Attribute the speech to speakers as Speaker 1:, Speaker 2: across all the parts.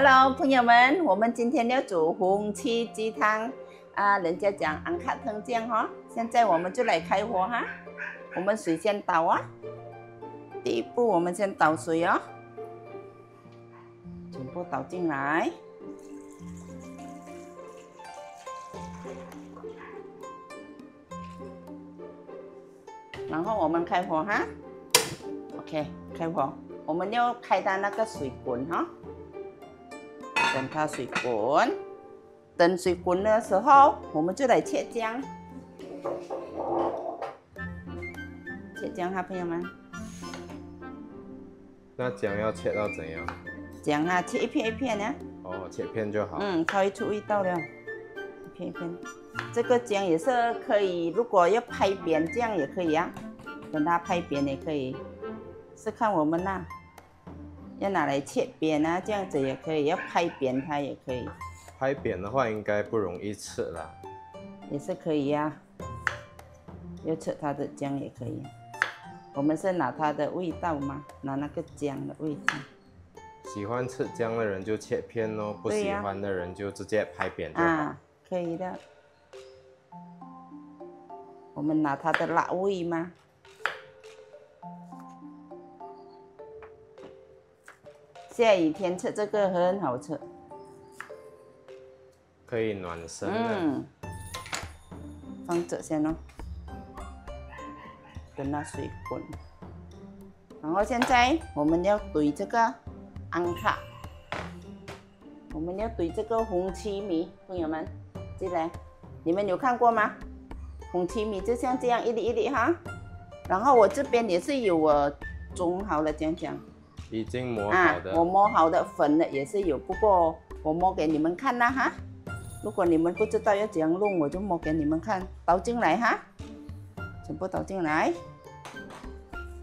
Speaker 1: Hello， 朋友們，我們今天要煮紅旗雞湯啊，人家講昂卡藤醬哈。現在我們就來開火哈，我們水先倒啊。第一步，我們先倒水哦，全部倒進來。然後我們開火哈 ，OK， 開火，我們要開它那個水滾哈。等它水滾，等水滾的時候，我們就來切薑。切薑哈，朋友們。
Speaker 2: 那薑要切到怎樣？
Speaker 1: 薑啊，切一片一片呢。
Speaker 2: 哦，切片就好。
Speaker 1: 它会出味道的，一片一片。这个薑也是可以，如果要拍扁，这樣也可以啊。等它拍扁也可以，是看我們啦。要拿來切扁啊，這樣子也可以；要拍扁它也可以。
Speaker 2: 拍扁的話，應該不容易吃啦。
Speaker 1: 也是可以呀、要吃它的薑也可以。我們是拿它的味道嘛，拿那個薑的味道。
Speaker 2: 喜歡吃薑的人就切片哦，不喜歡的人就直接拍扁就好。
Speaker 1: 啊，可以的。我們拿它的辣味嘛。下雨天吃這個很好吃，
Speaker 2: 可以暖身的。
Speaker 1: 放這先哦，等它水滾。然後現在我們要懟這個昂卡，我們要懟這個紅旗米，朋友們，進來，你們有看過嗎？紅旗米就像這樣一粒一粒哈。然後我這邊也是有種好了，講。
Speaker 2: 已經磨好的，
Speaker 1: 我磨好的粉的也是有，不過我磨給你們看啦哈。如果你們不知道要怎樣弄，我就磨給你們看。倒進來哈，全部倒進來，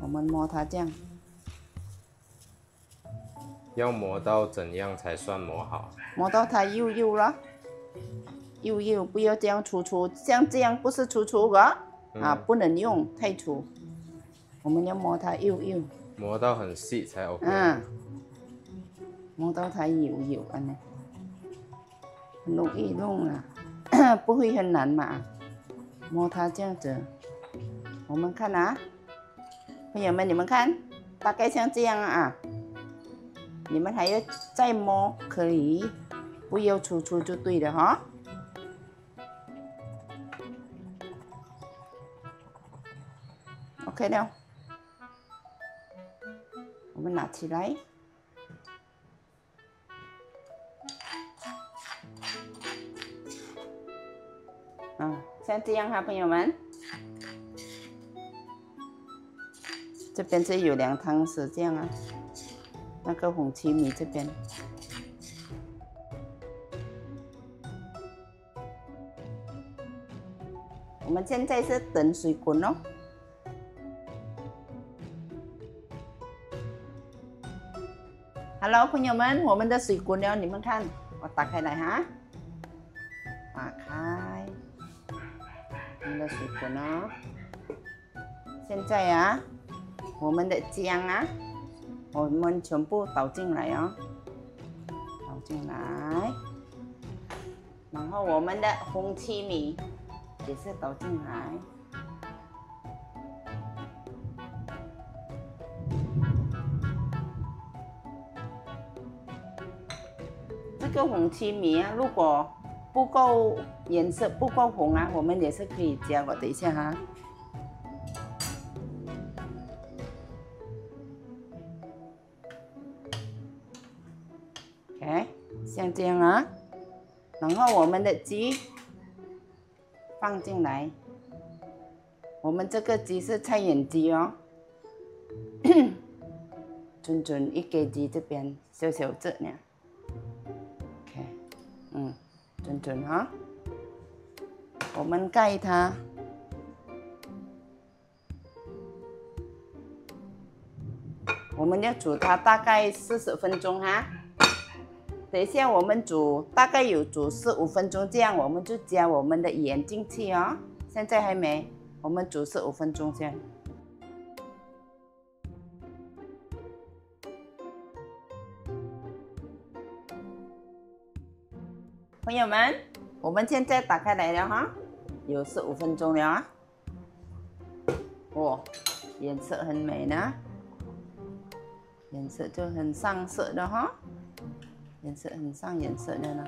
Speaker 1: 我們磨它這樣。
Speaker 2: 要磨到怎樣才算磨好？
Speaker 1: 磨到它幼幼了，幼幼，不要這樣粗粗，像這樣不是粗粗的不能用太粗。我們要磨它幼幼。
Speaker 2: 磨到很細才 OK。
Speaker 1: 磨到它油啊，很容易弄啊，不會很難嘛。磨它這樣子，我們看啊，朋友們，你們看，大概像這樣啊。你們還要再磨，可以，不要粗粗就對了哈。OK 了。我們拿起來，像這樣哈，朋友們，這邊是有2湯匙這樣啊，那個紅旗米這邊，我們現在是等水滾哦。Hello， 朋友們，我們的水滾了，你們看，我打開來哈，打開，我們的水滾了。現在啊，我們的薑啊，我們全部倒進來哦，倒進來，然後我們的紅旗米也是倒進來。這個紅旗米啊，如果不夠顏色不夠紅啊，我們也是可以加。我等一下哈。OK， 像這樣啊。然後我們的雞放進來，我們這個雞是菜園雞哦，準1 kg 這邊小小隻呢。準哈，我們蓋它，我們要煮它大概40分鐘哈。等一下我們煮大概有煮15分鐘，這樣我們就加我們的鹽進去哦。現在還沒，我們煮15分鐘先。朋友們，我們現在打開來了哈，有15分鐘了啊。哦，顏色很美呢，顏色就很上色的哈，顏色很上顏色的呢。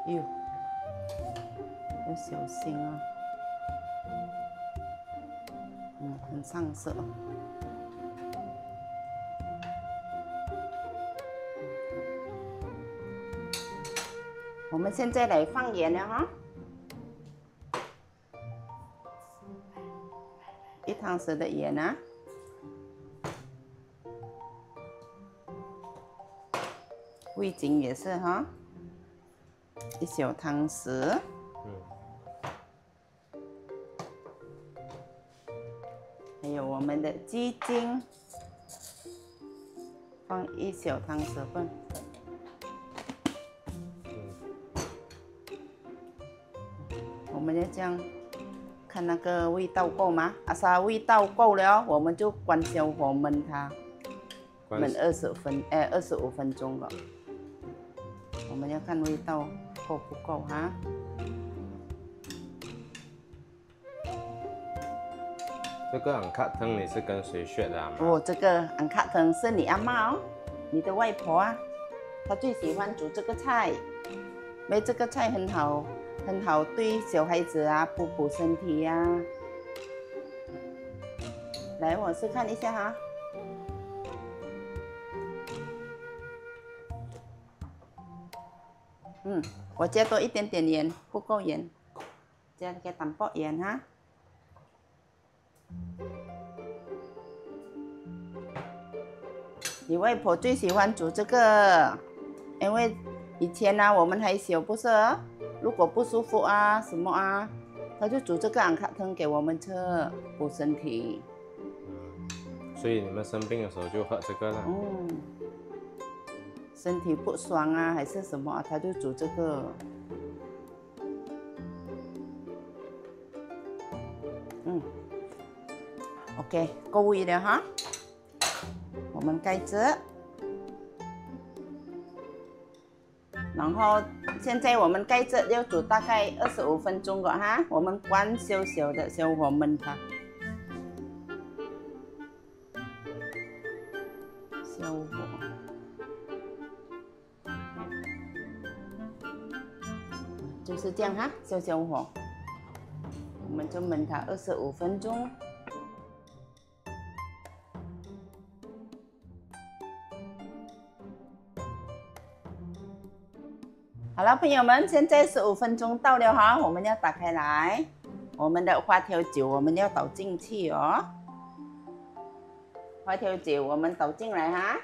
Speaker 1: 喲，要小心哦。很上色。我們現在來放鹽了哈，1湯匙的鹽啊，味精也是哈，1小湯匙。還有我們的雞精，放1小湯匙份。我們要這樣看那個味道夠嗎？啥味道夠了，我們就關小火燜它，燜25分鐘了。我們要看味道夠不夠哈。
Speaker 2: 這個昂卡藤你是跟誰學的啊？
Speaker 1: 哦，這個昂卡藤是你阿嬤哦，你的外婆啊，她最喜歡煮這個菜，因為這個菜很好對小孩子啊補身體呀、啊。來，我試看一下哈。我加多一點點鹽，不夠鹽，加個淡薄鹽哈。你外婆最喜歡煮這個，因為以前呢、我們還小，不是？如果不舒服啊什麼啊，她就煮這個昂卡藤給我們吃，補身體。
Speaker 2: 所以你們生病的時候就喝這個了。
Speaker 1: 身體不爽啊還是什麼啊，她就煮這個。OK， 夠味了哈。我們蓋着，然後現在我們蓋着要煮大概25分鐘了哈。我們關小小的小火燜它，小火，就是這樣哈，小火，我們就燜它25分鐘。好了，朋友們，現在15分鐘到了哈，我們要打開來，我們的花雕酒我們要倒進去哦。花雕酒我們倒進來哈，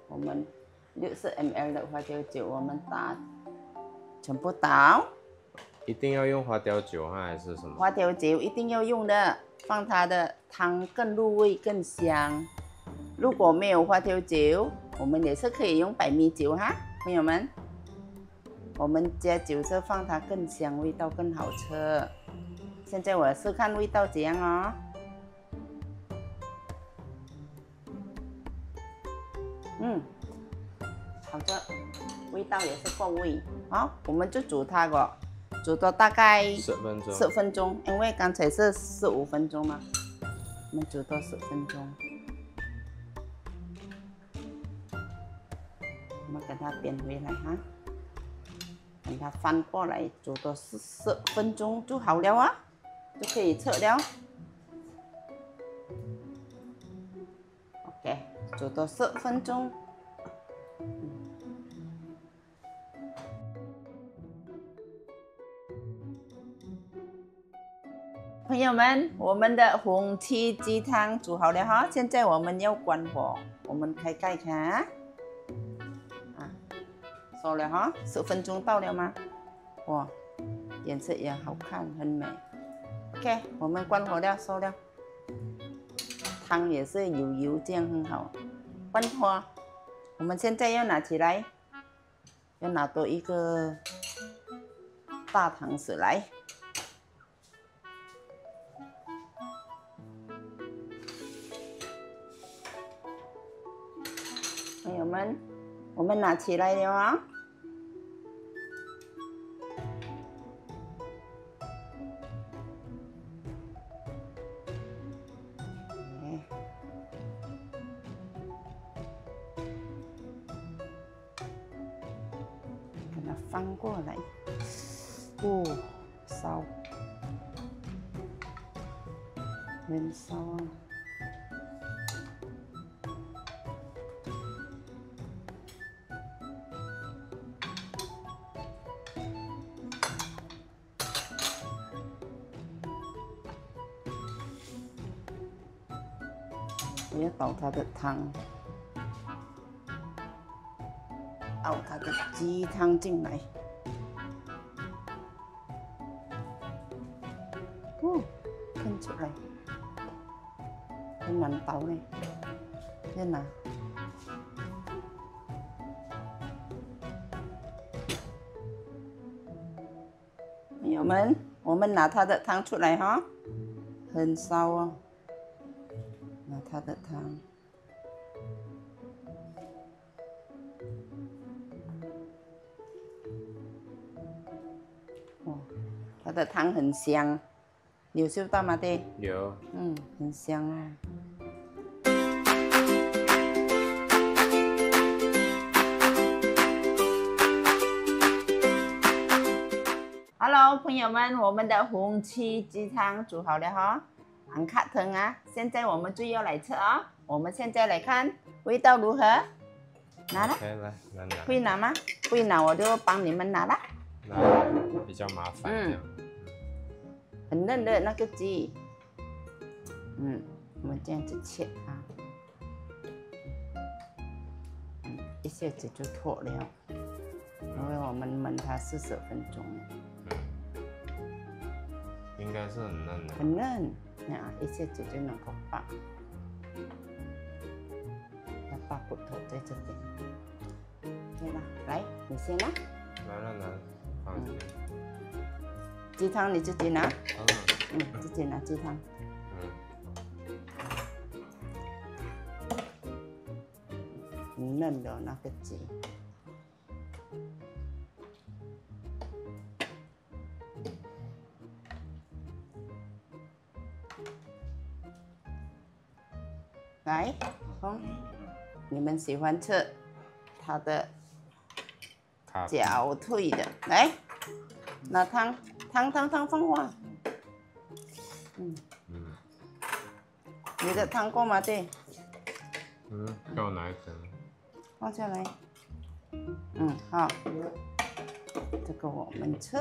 Speaker 1: 我們60 ml 的花雕酒我們全部倒。
Speaker 2: 一定要用花雕酒哈，還是什麼？
Speaker 1: 花雕酒一定要用的，放它的湯更入味更香。如果沒有花雕酒，我們也是可以用白米酒哈，朋友們。我們加酒是放它更香，味道更好吃。現在我試看味道怎樣哦。好的，味道也是夠味。好，我們就煮它個，煮到大概10分鐘，因為剛才是15分鐘嘛，我們煮到10分鐘。我們給它煸回來哈，等它翻過來，煮到10分鐘就好了啊，就可以吃了。OK， 煮到10分鐘。朋友們，我們的紅旗雞湯煮好了哈，現在我們要關火，我們開蓋看。熟了哈，10分鐘到了嗎？哇，顏色也好看，很美。OK， 我們關火了，熟了。湯也是油油，這樣很好。關火，我們現在要拿起來，要拿多一個大湯匙來。朋友们，我们拿起来了啊！给它翻过来，哦，燒，很燒啊！我要倒它的湯，倒它的雞湯進來。哦，噴出來，很難倒呢，真的。朋友們，我們拿它的湯出來哈，很燒哦。拿它的湯，哦，它的湯很香，有嗅到嗎？對，
Speaker 2: 有，
Speaker 1: 很香啊。Hello， 朋友們，我們的紅旗雞湯煮好了哈。很卡疼啊！現在我們就要來吃啊！我們現在來看味道如何？拿了，會拿嗎？會拿我就幫你們拿了。
Speaker 2: 拿比較麻煩。
Speaker 1: 很嫩的那個雞。我們這樣子切它，一下子就脫了，因為我們燜它40分鐘。
Speaker 2: 應該是很嫩的。
Speaker 1: 很嫩。啊，一下子就能夠拔，要拔骨頭在這邊。對了，來，你先拿。
Speaker 2: 拿了，放這邊。
Speaker 1: 雞湯你自己拿。自己拿雞湯。很嫩的那個雞。來，你們喜歡吃它的腳腿的，來，拿湯放花。你的湯夠嗎？對。
Speaker 2: 給我拿一份。
Speaker 1: 放下來。好。這個我們吃。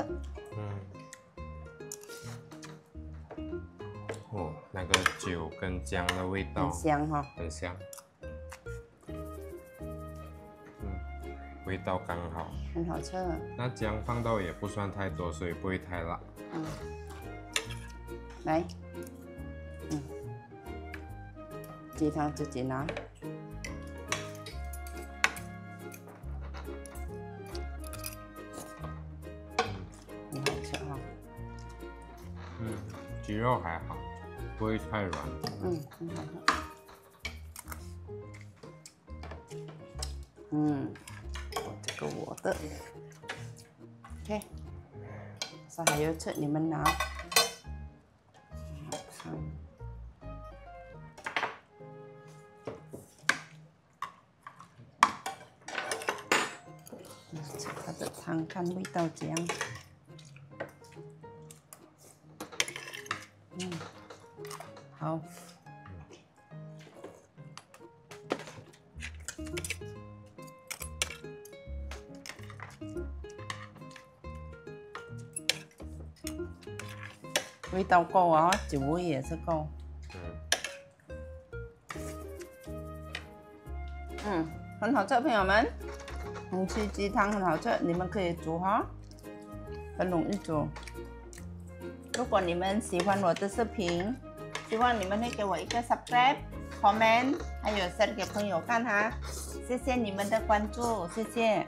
Speaker 2: 哦，那個酒跟薑的味道
Speaker 1: 很香哈，
Speaker 2: 很香。味道剛好，
Speaker 1: 很好吃。
Speaker 2: 那薑放到也不算太多，所以不會太辣。
Speaker 1: 來，雞湯自己拿。很好吃哈。
Speaker 2: 雞肉還好。不會太軟。
Speaker 1: 很好喝。這個我的。OK。這還有吃，你們拿。吃它的湯，看味道怎樣。好，味道夠啊，酒味也是夠。很好吃，朋友們，紅旗雞湯很好吃，你們可以煮哈，很容易煮。如果你們喜歡我的視頻，希望你們會給我一個 subscribe、comment，還有share給朋友看哈。謝謝你們的關注，謝謝。